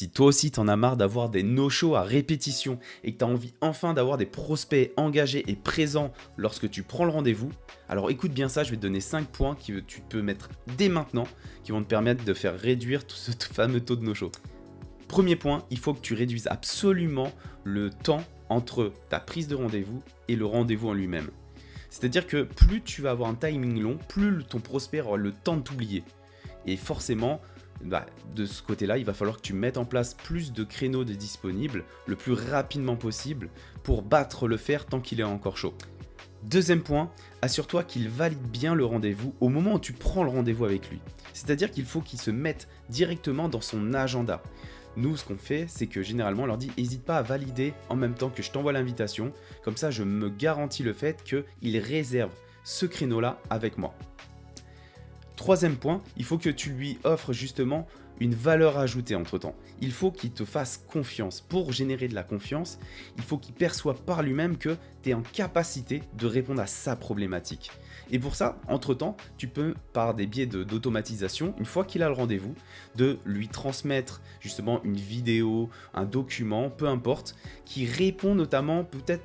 Si toi aussi t'en as marre d'avoir des no-shows à répétition et que tu as envie enfin d'avoir des prospects engagés et présents lorsque tu prends le rendez-vous, alors écoute bien ça, je vais te donner 5 points que tu peux mettre dès maintenant qui vont te permettre de faire réduire tout ce fameux taux de no-show. Premier point, il faut que tu réduises absolument le temps entre ta prise de rendez-vous et le rendez-vous en lui-même. C'est-à-dire que plus tu vas avoir un timing long, plus ton prospect aura le temps de t'oublier. Et forcément, de ce côté-là, il va falloir que tu mettes en place plus de créneaux de disponibles le plus rapidement possible pour battre le fer tant qu'il est encore chaud. Deuxième point, assure-toi qu'il valide bien le rendez-vous au moment où tu prends le rendez-vous avec lui. C'est-à-dire qu'il faut qu'il se mette directement dans son agenda. Nous, ce qu'on fait, c'est que généralement, on leur dit n'hésite pas à valider en même temps que je t'envoie l'invitation. Comme ça, je me garantis le fait qu'il réserve ce créneau-là avec moi. Troisième point, il faut que tu lui offres justement une valeur ajoutée entre-temps. Il faut qu'il te fasse confiance. Pour générer de la confiance, il faut qu'il perçoive par lui-même que tu es en capacité de répondre à sa problématique. Et pour ça, entre-temps, tu peux, par des biais d'automatisation, une fois qu'il a le rendez-vous, de lui transmettre justement une vidéo, un document, peu importe, qui répond notamment peut-être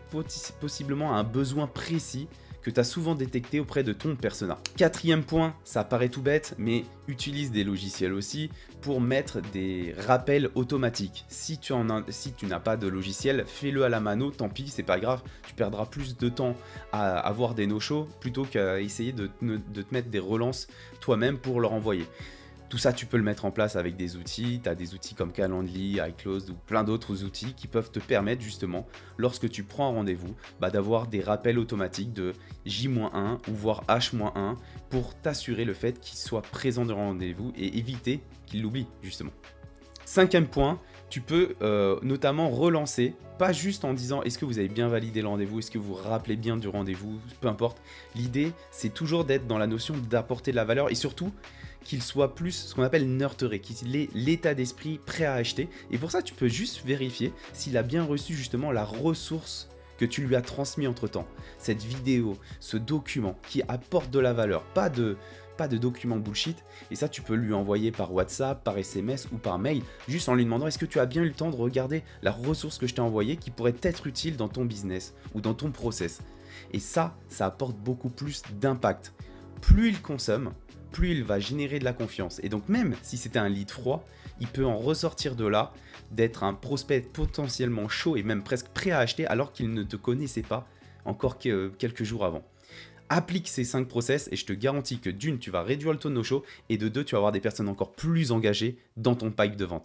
possiblement à un besoin précis que tu as souvent détecté auprès de ton persona. Quatrième point, ça paraît tout bête, mais utilise des logiciels aussi pour mettre des rappels automatiques. Si tu n'as pas de logiciel, fais-le à la mano, tant pis, c'est pas grave, tu perdras plus de temps à avoir des no-shows plutôt qu'à essayer de te mettre des relances toi-même pour leur envoyer. Tout ça, tu peux le mettre en place avec des outils. Tu as des outils comme Calendly, iClose ou plein d'autres outils qui peuvent te permettre justement, lorsque tu prends un rendez-vous, d'avoir des rappels automatiques de J-1 ou voire H-1 pour t'assurer le fait qu'il soit présent durant le rendez-vous et éviter qu'il l'oublie justement. Cinquième point, tu peux notamment relancer, pas juste en disant est-ce que vous avez bien validé le rendez-vous, est-ce que vous vous rappelez bien du rendez-vous, peu importe. L'idée, c'est toujours d'être dans la notion d'apporter de la valeur et surtout qu'il soit plus ce qu'on appelle nurturé, qu'il ait l'état d'esprit prêt à acheter. Et pour ça, tu peux juste vérifier s'il a bien reçu justement la ressource que tu lui as transmis entre temps. Cette vidéo, ce document qui apporte de la valeur, pas de document bullshit. Et ça, tu peux lui envoyer par WhatsApp, par SMS ou par mail, juste en lui demandant est-ce que tu as bien eu le temps de regarder la ressource que je t'ai envoyée qui pourrait être utile dans ton business ou dans ton process. Et ça apporte beaucoup plus d'impact. Plus il consomme, plus il va générer de la confiance. Et donc même si c'était un lead froid, il peut en ressortir de là, d'être un prospect potentiellement chaud et même presque prêt à acheter alors qu'il ne te connaissait pas encore quelques jours avant. Applique ces 5 process et je te garantis que d'une, tu vas réduire le taux de no-show et de deux, tu vas avoir des personnes encore plus engagées dans ton pipe de vente.